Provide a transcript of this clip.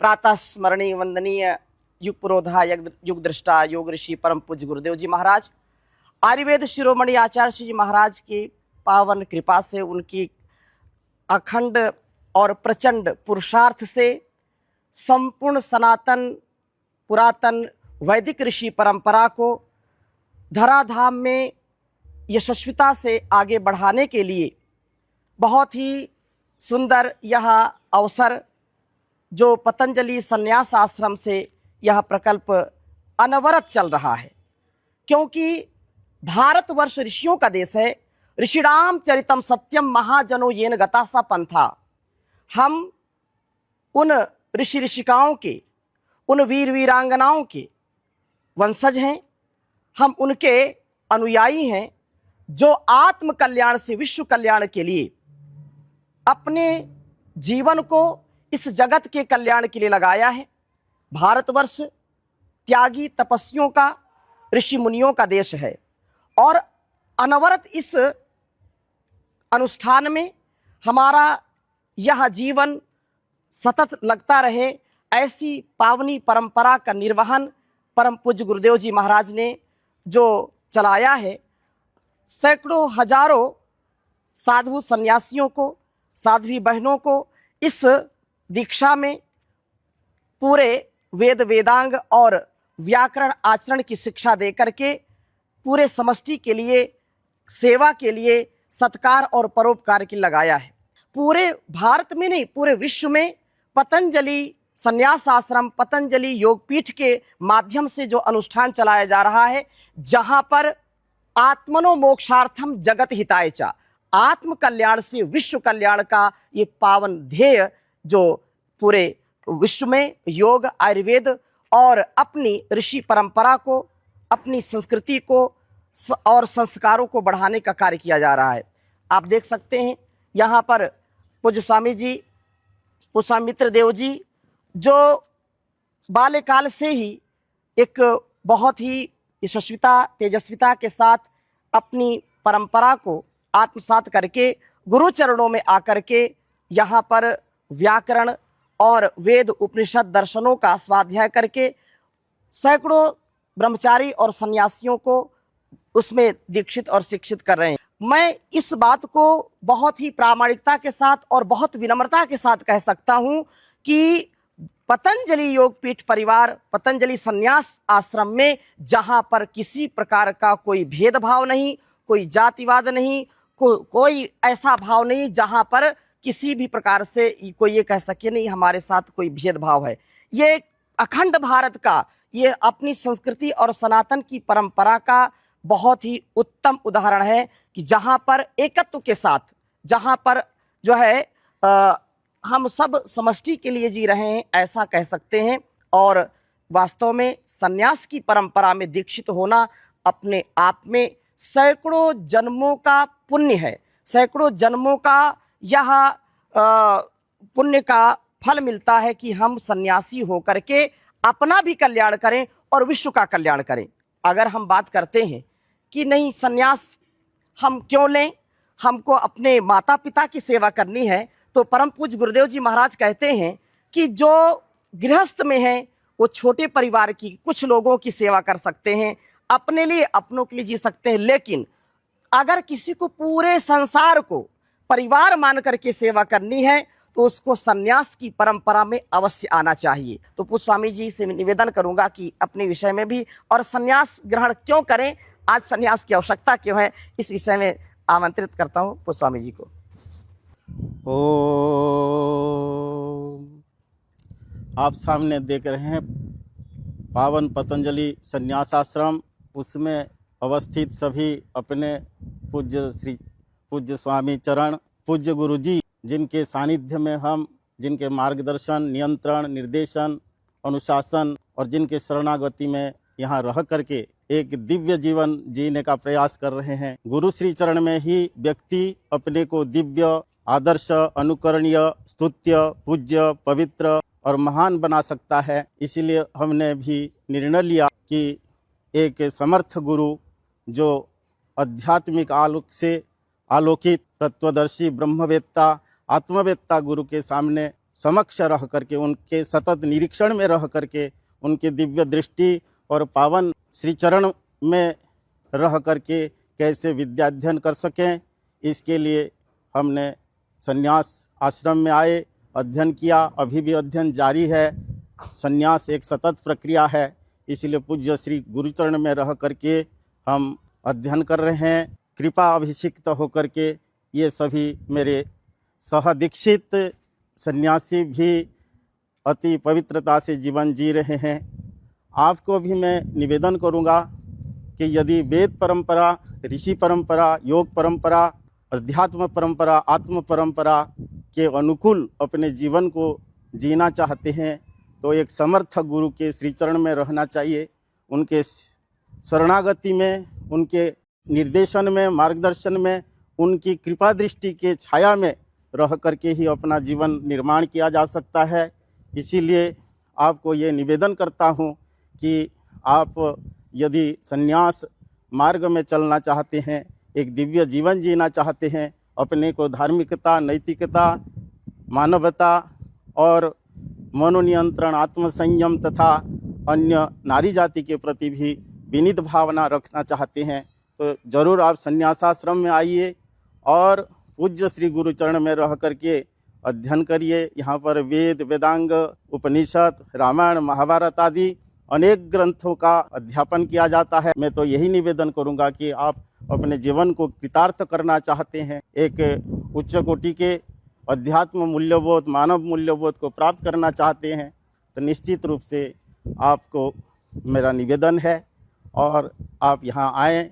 प्रातः स्मरणीय वंदनीय युग पुरोधा युग दृष्टा योग ऋषि परम पूज्य गुरुदेव जी महाराज, आयुर्वेद शिरोमणि आचार्य श्री जी महाराज की पावन कृपा से, उनकी अखंड और प्रचंड पुरुषार्थ से संपूर्ण सनातन पुरातन वैदिक ऋषि परंपरा को धराधाम में यशस्विता से आगे बढ़ाने के लिए बहुत ही सुंदर यह अवसर जो पतंजलि संन्यास आश्रम से यह प्रकल्प अनवरत चल रहा है, क्योंकि भारतवर्ष ऋषियों का देश है। ऋषिणाम चरितम सत्यम महाजनो येन गता सा पंथा। हम उन ऋषि ऋषिकाओं के, उन वीर वीरांगनाओं के वंशज हैं, हम उनके अनुयायी हैं जो आत्म कल्याण से विश्व कल्याण के लिए अपने जीवन को इस जगत के कल्याण के लिए लगाया है। भारतवर्ष त्यागी तपस्वियों का, ऋषि मुनियों का देश है और अनवरत इस अनुष्ठान में हमारा यह जीवन सतत लगता रहे, ऐसी पावनी परंपरा का निर्वहन परम पूज्य गुरुदेव जी महाराज ने जो चलाया है। सैकड़ों हजारों साधु सन्यासियों को, साध्वी बहनों को इस दीक्षा में पूरे वेद वेदांग और व्याकरण आचरण की शिक्षा दे करके पूरे समष्टि के लिए, सेवा के लिए, सत्कार और परोपकार के लगाया है। पूरे भारत में नहीं, पूरे विश्व में पतंजलि संन्यास आश्रम, पतंजलि योगपीठ के माध्यम से जो अनुष्ठान चलाया जा रहा है, जहां पर आत्मनो मोक्षार्थम जगत हिताय च, आत्म कल्याण से विश्व कल्याण का ये पावन ध्येय जो पूरे विश्व में योग, आयुर्वेद और अपनी ऋषि परंपरा को, अपनी संस्कृति को और संस्कारों को बढ़ाने का कार्य किया जा रहा है। आप देख सकते हैं यहाँ पर पूज्य स्वामी जी, पुष्पामित्र देव जी, जो बाल्यकाल से ही एक बहुत ही यशस्विता, तेजस्विता के साथ अपनी परंपरा को आत्मसात करके गुरु चरणों में आकर के यहाँ पर व्याकरण और वेद उपनिषद दर्शनों का स्वाध्याय करके सैकड़ों ब्रह्मचारी और सन्यासियों को उसमें दीक्षित और शिक्षित कर रहे हैं। मैं इस बात को बहुत ही प्रामाणिकता के साथ और बहुत विनम्रता के साथ कह सकता हूँ कि पतंजलि योगपीठ परिवार, पतंजलि संन्यास आश्रम में जहाँ पर किसी प्रकार का कोई भेदभाव नहीं, कोई जातिवाद नहीं, कोई ऐसा भाव नहीं जहाँ पर किसी भी प्रकार से कोई ये कह सके नहीं हमारे साथ कोई भेदभाव है। ये अखंड भारत का, ये अपनी संस्कृति और सनातन की परंपरा का बहुत ही उत्तम उदाहरण है कि जहाँ पर एकत्व के साथ, जहाँ पर जो है हम सब समष्टि के लिए जी रहे हैं, ऐसा कह सकते हैं। और वास्तव में संन्यास की परंपरा में दीक्षित होना अपने आप में सैकड़ों जन्मों का पुण्य है, सैकड़ों जन्मों का यह पुण्य का फल मिलता है कि हम सन्यासी होकर के अपना भी कल्याण करें और विश्व का कल्याण करें। अगर हम बात करते हैं कि नहीं सन्यास हम क्यों लें, हमको अपने माता पिता की सेवा करनी है, तो परम पूज्य गुरुदेव जी महाराज कहते हैं कि जो गृहस्थ में है वो छोटे परिवार की, कुछ लोगों की सेवा कर सकते हैं, अपने लिए, अपनों के लिए जी सकते हैं, लेकिन अगर किसी को पूरे संसार को परिवार मान करके सेवा करनी है तो उसको सन्यास की परंपरा में अवश्य आना चाहिए। तो पूज्य स्वामी जी से निवेदन करूंगा कि अपने विषय में भी, और सन्यास ग्रहण क्यों करें, आज सन्यास की आवश्यकता क्यों है, इस विषय में आमंत्रित करता हूं पूज्य स्वामी जी को। आप सामने देख रहे हैं पावन पतंजलि संन्यास आश्रम, उसमें अवस्थित सभी अपने पूज्य स्वामी चरण, पूज्य गुरु जी, जिनके सानिध्य में हम, जिनके मार्गदर्शन, नियंत्रण, निर्देशन, अनुशासन और जिनके शरणागति में यहाँ रह करके एक दिव्य जीवन जीने का प्रयास कर रहे हैं। गुरु श्री चरण में ही व्यक्ति अपने को दिव्य, आदर्श, अनुकरणीय, स्तुत्य, पूज्य, पवित्र और महान बना सकता है। इसीलिए हमने भी निर्णय लिया कि एक समर्थ गुरु जो आध्यात्मिक आलोक से आलोकित तत्वदर्शी ब्रह्मवेत्ता, आत्मवेत्ता गुरु के सामने समक्ष रह करके, उनके सतत निरीक्षण में रह करके, उनके दिव्य दृष्टि और पावन श्री चरण में रह करके कैसे विद्याध्ययन कर सकें, इसके लिए हमने संन्यास आश्रम में आए, अध्ययन किया। अभी भी अध्ययन जारी है। संन्यास एक सतत प्रक्रिया है, इसलिए पूज्य श्री गुरुचरण में रह करके हम अध्ययन कर रहे हैं। कृपा अभिषिक्त होकर के ये सभी मेरे सहदीक्षित सन्यासी भी अति पवित्रता से जीवन जी रहे हैं। आपको भी मैं निवेदन करूंगा कि यदि वेद परंपरा, ऋषि परंपरा, योग परंपरा, अध्यात्म परंपरा, आत्म परंपरा के अनुकूल अपने जीवन को जीना चाहते हैं तो एक समर्थ गुरु के श्री चरण में रहना चाहिए। उनके शरणागति में, उनके निर्देशन में, मार्गदर्शन में, उनकी कृपा दृष्टि के छाया में रह करके ही अपना जीवन निर्माण किया जा सकता है। इसीलिए आपको ये निवेदन करता हूँ कि आप यदि संन्यास मार्ग में चलना चाहते हैं, एक दिव्य जीवन जीना चाहते हैं, अपने को धार्मिकता, नैतिकता, मानवता और मनोनियंत्रण, आत्मसंयम तथा अन्य नारी जाति के प्रति भी विनीत भावना रखना चाहते हैं तो ज़रूर आप संन्यासाश्रम में आइए और पूज्य श्री गुरुचरण में रह करके अध्ययन करिए। यहाँ पर वेद, वेदांग, उपनिषद, रामायण, महाभारत आदि अनेक ग्रंथों का अध्यापन किया जाता है। मैं तो यही निवेदन करूँगा कि आप अपने जीवन को कृतार्थ करना चाहते हैं, एक उच्च कोटि के अध्यात्म मूल्यबोध, मानव मूल्यबोध को प्राप्त करना चाहते हैं तो निश्चित रूप से आपको मेरा निवेदन है और आप यहाँ आएँ,